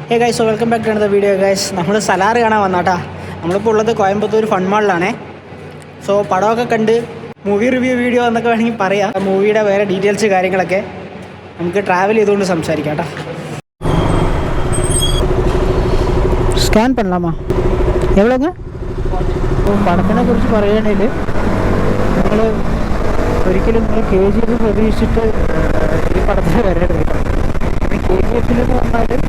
Hey guys, welcome back to another video guys. നമ്മൾ സലാർ കാണാൻ വന്നാട്ടാ. നമ്മളിപ്പോൾ ഉള്ളത് കോയമ്പത്തൂർ ഫൺ മാളിലാണ്. സോ പടമൊക്കെ കണ്ട് മൂവി റിവ്യൂ വീഡിയോ എന്നൊക്കെ വേണമെങ്കിൽ പറയാം. മൂവിയുടെ വേറെ ഡീറ്റെയിൽസ് കാര്യങ്ങളൊക്കെ നമുക്ക് ട്രാവൽ ചെയ്തുകൊണ്ട് സംസാരിക്കാം കേട്ടോ. സ്കാൻ പണലാമാ എവിടെങ്ങ് പടത്തിനെ കുറിച്ച് പറയുകയാണെങ്കിൽ നിങ്ങൾ ഒരിക്കലും നിങ്ങൾ KGF പ്രതീക്ഷിച്ചിട്ട് ഈ പടത്തിൽ വരരുത്. KGF എന്ന് പറഞ്ഞാൽ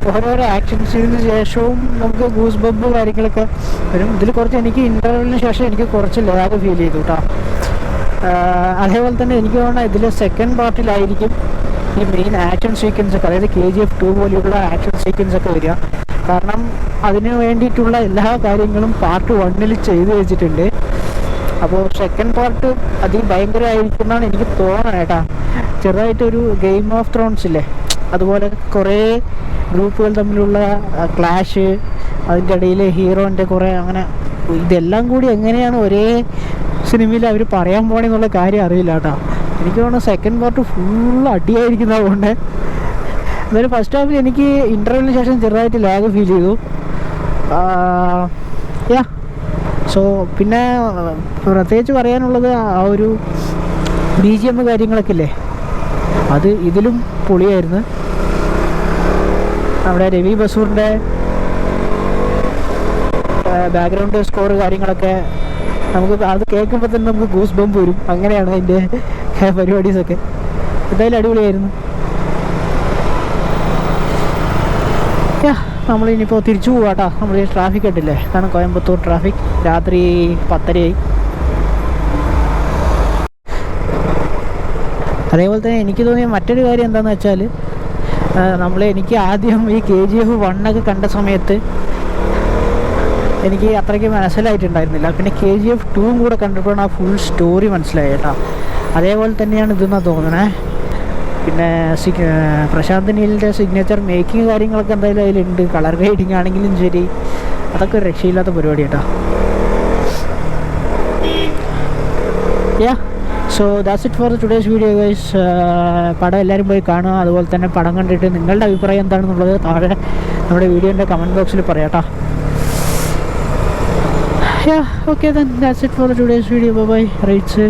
ഓരോരോ ആക്ഷൻ സീനിന് ശേഷവും നമുക്ക് ഗൂസ് ബമ്പ് കാര്യങ്ങളൊക്കെ വരും. ഇതിൽ കുറച്ച് എനിക്ക് ഇൻ്റർവെല്ലിന് ശേഷം എനിക്ക് കുറച്ച് ലാഗ് ഫീൽ ചെയ്തു കേട്ടോ. അതേപോലെ തന്നെ എനിക്ക് തോന്നുന്നത് ഇതിൽ സെക്കൻഡ് പാർട്ടിലായിരിക്കും ഈ മെയിൻ ആക്ഷൻ സീക്വൻസ് ഒക്കെ, അതായത് KGF 2 പോലെയുള്ള ആക്ഷൻ സീക്വൻസ് ഒക്കെ വരിക. കാരണം അതിന് വേണ്ടിയിട്ടുള്ള എല്ലാ കാര്യങ്ങളും പാർട്ട് 1 ചെയ്ത് വെച്ചിട്ടുണ്ട്. അപ്പോൾ സെക്കൻഡ് പാർട്ട് അതിഭയങ്കരമായിരിക്കും എന്നാണ് എനിക്ക് തോന്നുന്നത് കേട്ടോ. ചെറുതായിട്ടൊരു ഗെയിം ഓഫ് ത്രോൺസ് ഇല്ലേ, അതുപോലെ കുറേ ഗ്രൂപ്പുകൾ തമ്മിലുള്ള ക്ലാഷ്, അതിൻ്റെ ഇടയിൽ ഹീറോൻ്റെ കുറേ അങ്ങനെ ഇതെല്ലാം കൂടി എങ്ങനെയാണ് ഒരേ സിനിമയിൽ അവർ പറയാൻ പോണെന്നുള്ള കാര്യം അറിയില്ല കേട്ടോ. എനിക്ക് തോന്നുന്നു സെക്കൻഡ് പാർട്ട് ഫുൾ അടിയായിരിക്കുന്നതുകൊണ്ട് എന്നാലും ഫസ്റ്റ് ഹാഫിൽ എനിക്ക് ഇൻ്റർവെല്ലിന് ശേഷം ചെറുതായിട്ട് ലാഗ് ഫീൽ ചെയ്തു. സോ പിന്നെ പ്രത്യേകിച്ച് പറയാനുള്ളത് ആ ഒരു BGM കാര്യങ്ങളൊക്കെ ഇല്ലേ, അത് ഇതിലും പൊളിയായിരുന്നു. നമ്മുടെ രവി ബസൂറിൻ്റെ ബാക്ക്ഗ്രൗണ്ട് സ്കോർ കാര്യങ്ങളൊക്കെ നമുക്ക് അത് കേൾക്കുമ്പോൾ തന്നെ നമുക്ക് ഗൂസ് ബമ്പ് വരും. അങ്ങനെയാണ് അതിൻ്റെ പരിപാടീസൊക്കെ. എന്തായാലും അടിപൊളിയായിരുന്നു. നമ്മളിനിപ്പോൾ തിരിച്ചു പോവാട്ടോ. നമ്മൾ ട്രാഫിക് ഉണ്ടല്ലേ, കാരണം കോയമ്പത്തൂർ ട്രാഫിക്. രാത്രി 10:30 അതേപോലെ തന്നെ എനിക്ക് തോന്നിയ മറ്റൊരു കാര്യം എന്താണെന്ന് വെച്ചാൽ, എനിക്ക് ആദ്യം ഈ KGF 1 കണ്ട സമയത്ത് എനിക്ക് അത്രയ്ക്ക് മനസ്സിലായിട്ടുണ്ടായിരുന്നില്ല. പിന്നെ KGF 2 കൂടെ കണ്ടപ്പോഴാണ് ആ ഫുൾ സ്റ്റോറി മനസ്സിലായത് കേട്ടോ. അതേപോലെ തന്നെയാണ് ഇതെന്നാണ് തോന്നണേ. പിന്നെ പ്രശാന്ത് നീലിൻ്റെ സിഗ്നേച്ചർ മേക്കിങ് കാര്യങ്ങളൊക്കെ എന്തായാലും അതിലുണ്ട്. കളർ ഗ്രേഡിങ് ആണെങ്കിലും ശരി, അതൊക്കെ ഒരു രക്ഷയില്ലാത്ത പരിപാടി കേട്ടോ. So that's it for today's video guys. പടം എല്ലാവരും പോയി കാണുക. അതുപോലെ തന്നെ പടം കണ്ടിട്ട് നിങ്ങളുടെ അഭിപ്രായം എന്താണെന്നുള്ളത് താഴെ നമ്മുടെ വീഡിയോൻ്റെ കമൻറ്റ് ബോക്സിൽ പറയാം കേട്ടോ. Okay then, that's it for today's video. Bye bye. Right, sir.